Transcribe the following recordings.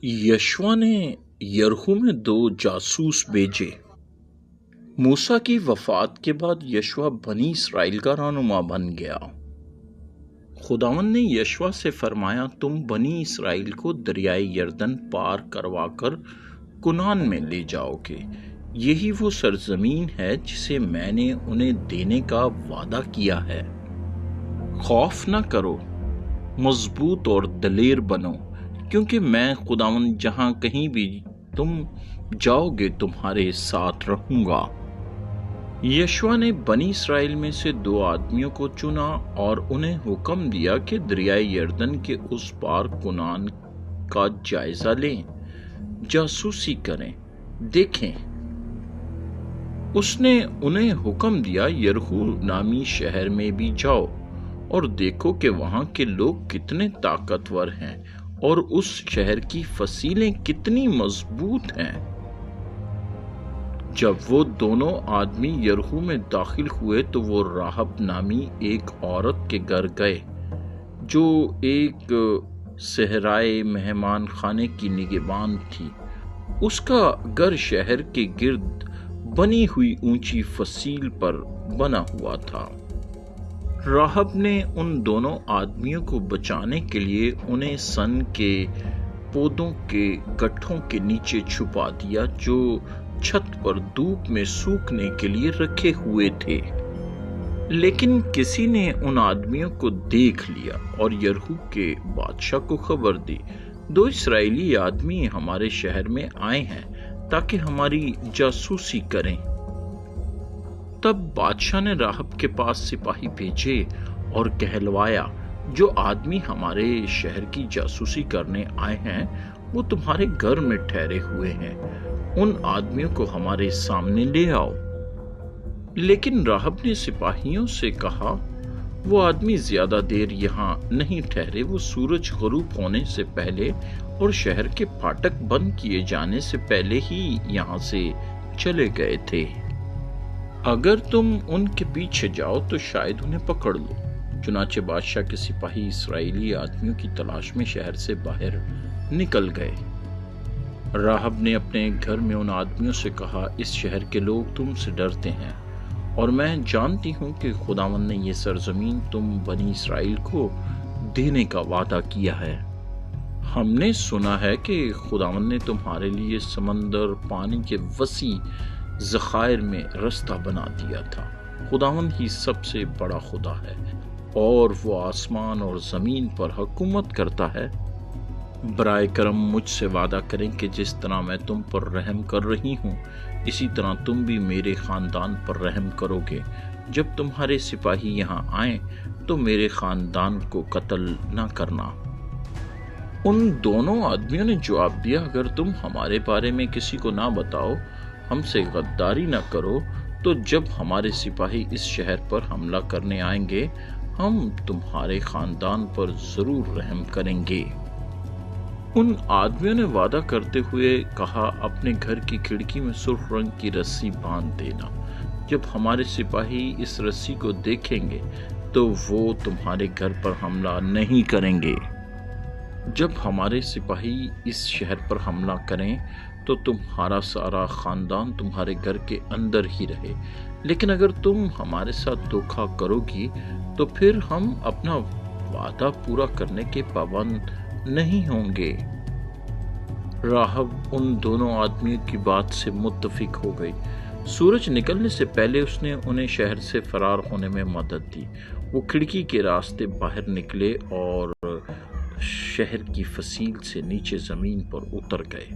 यशवा ने यरीहो में 2 जासूस भेजे। मूसा की वफात के बाद यशवा बनी इसराइल का रहनुमा बन गया। खुदावंद ने यशवा से फरमाया, तुम बनी इसराइल को दरियाए यरदन पार करवाकर कुनान में ले जाओगे। यही वो सरजमीन है जिसे मैंने उन्हें देने का वादा किया है। खौफ न करो, मजबूत और दलेर बनो, क्योंकि मैं खुदावंद जहां कहीं भी तुम जाओगे तुम्हारे साथ रहूंगा। यशवा ने बनी इसराइल में से 2 आदमियों को चुना और उन्हें हुक्म दिया कि दरियाए यरदन के उस पार कुनान का जायजा लें, जासूसी करें, देखें। उसने उन्हें हुक्म दिया, यरीहो नामी शहर में भी जाओ और देखो कि वहां के लोग कितने ताकतवर हैं और उस शहर की फसीलें कितनी मजबूत हैं। जब वो दोनों आदमी यरीहो में दाखिल हुए तो वो राहब नामी एक औरत के घर गए जो एक सहराए मेहमान खाने की निगहबान थी। उसका घर शहर के गिर्द बनी हुई ऊंची फसील पर बना हुआ था। राहब ने उन दोनों आदमियों को बचाने के लिए उन्हें सन के पौधों के गट्ठों के नीचे छुपा दिया जो छत पर धूप में सूखने के लिए रखे हुए थे। लेकिन किसी ने उन आदमियों को देख लिया और यरीहो के बादशाह को खबर दी, 2 इस्राएली आदमी हमारे शहर में आए हैं ताकि हमारी जासूसी करें। तब बादशाह ने राहब के पास सिपाही भेजे और कहलवाया, जो आदमी हमारे शहर की जासूसी करने आए हैं वो तुम्हारे घर में ठहरे हुए हैं, उन आदमियों को हमारे सामने ले आओ। लेकिन राहब ने सिपाहियों से कहा, वो आदमी ज्यादा देर यहाँ नहीं ठहरे, वो सूरज गरूब होने से पहले और शहर के फाटक बंद किए जाने से पहले ही यहाँ से चले गए थे। अगर तुम उनके पीछे जाओ तो शायद उन्हें पकड़ लो। चुनाचे बादशाह के सिपाही इसराइली आदमियों की तलाश में शहर से बाहर निकल गए। राहब ने अपने घर में उन आदमियों से कहा, इस शहर के लोग तुमसे डरते हैं और मैं जानती हूं कि खुदावंद ने ये सरजमीन तुम बनी इसराइल को देने का वादा किया है। हमने सुना है कि खुदावंद ने तुम्हारे लिए समंदर पानी के वसी ज़खायर में रास्ता बना दिया था। खुदावंद ही सबसे बड़ा खुदा है और वो आसमान और जमीन पर हुकूमत करता है। बराए करम मुझसे वादा करें कि जिस तरह मैं तुम पर रहम कर रही हूँ इसी तरह तुम भी मेरे खानदान पर रहम करोगे। जब तुम्हारे सिपाही यहाँ आए तो मेरे खानदान को कत्ल न करना। उन दोनों आदमियों ने जवाब दिया, अगर तुम हमारे बारे में किसी को ना बताओ, हमसे गद्दारी न करो, तो जब हमारे सिपाही इस शहर पर हमला करने आएंगे हम तुम्हारे खानदान पर जरूर रहम करेंगे। उन आदमियों ने वादा करते हुए कहा, अपने घर की खिड़की में सुर्ख रंग की रस्सी बांध देना। जब हमारे सिपाही इस रस्सी को देखेंगे तो वो तुम्हारे घर पर हमला नहीं करेंगे। जब हमारे सिपाही इस शहर पर हमला करें तो तुम्हारा सारा खानदान तुम्हारे घर के अंदर ही रहे, लेकिन अगर तुम हमारे साथ धोखा करोगी तो फिर हम अपना वादा पूरा करने के पाबंद नहीं होंगे। राहब उन दोनों आदमियों की बात से मुत्तफिक हो गई। सूरज निकलने से पहले उसने उन्हें शहर से फरार होने में मदद दी। वो खिड़की के रास्ते बाहर निकले और शहर की फसील से नीचे जमीन पर उतर गए।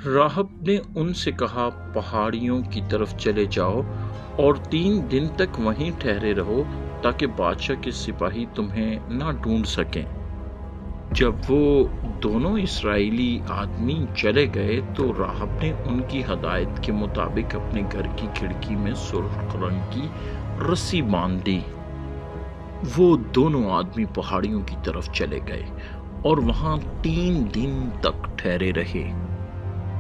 राहब ने उनसे कहा, पहाड़ियों की तरफ चले जाओ और 3 दिन तक वहीं ठहरे रहो ताकि बादशाह के सिपाही तुम्हें ना ढूंढ सकें। जब वो दोनों इस्राएली आदमी चले गए तो राहब ने उनकी हदायत के मुताबिक अपने घर की खिड़की में सुर्ख रंग की रस्सी बांध दी। वो दोनों आदमी पहाड़ियों की तरफ चले गए और वहां 3 दिन तक ठहरे रहे।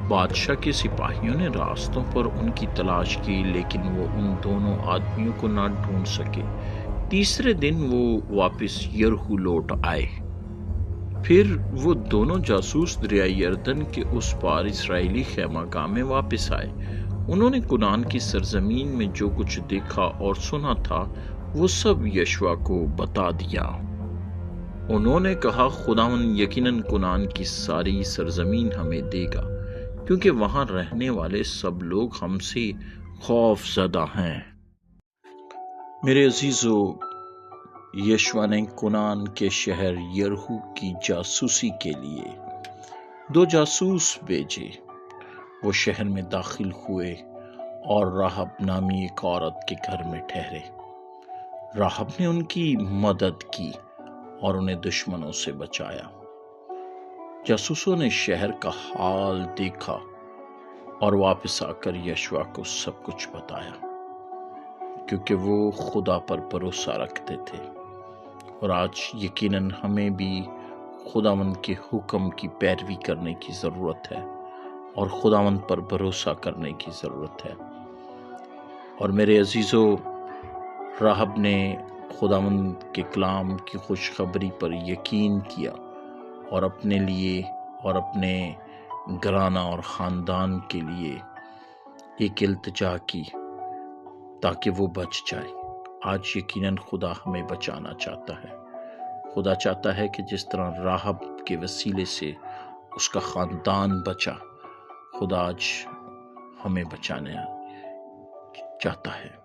बादशाह के सिपाहियों ने रास्तों पर उनकी तलाश की, लेकिन वो उन दोनों आदमियों को ना ढूंढ सके। तीसरे दिन वो वापस यरीहो लौट आए। پھر وہ دونوں جاسوس دریائے اردن کے اس پار اسرائیلی خیمہ گاہ میں واپس آئے۔ انہوں نے کنعان کی سرزمین میں جو کچھ دیکھا اور سنا تھا وہ سب یشوع کو بتا دیا۔ انہوں نے کہا، خداوند یقیناً کنعان کی ساری سرزمین ہمیں دے گا، کیونکہ وہاں رہنے والے سب لوگ ہم سے خوف زدہ ہیں۔ میرے عزیزو، یشوع نے کنعان کے شہر یریحو کی جاسوسی کے لیے 2 جاسوس بھیجے۔ وہ شہر میں داخل ہوئے اور راہب نامی ایک عورت کے گھر میں ٹھہرے۔ راہب نے ان کی مدد کی اور انہیں دشمنوں سے بچایا۔ جاسوسوں نے شہر کا حال دیکھا اور واپس آ کر یشوع کو سب کچھ بتایا، کیونکہ وہ خدا پر بھروسہ رکھتے تھے۔ اور آج یقیناً ہمیں بھی خداوند کے حکم کی پیروی کرنے کی ضرورت ہے اور خداوند پر بھروسہ کرنے کی ضرورت ہے۔ اور میرے عزیزو، راہب نے خداوند کے کلام کی خوشخبری پر یقین کیا اور اپنے لیے اور اپنے گھرانہ اور خاندان کے لیے ایک التجا کی تاکہ وہ بچ جائے۔ آج یقیناً خدا ہمیں بچانا چاہتا ہے۔ خدا چاہتا ہے کہ جس طرح راہب کے وسیلے سے اس کا خاندان بچا، خدا آج ہمیں بچانا چاہتا ہے۔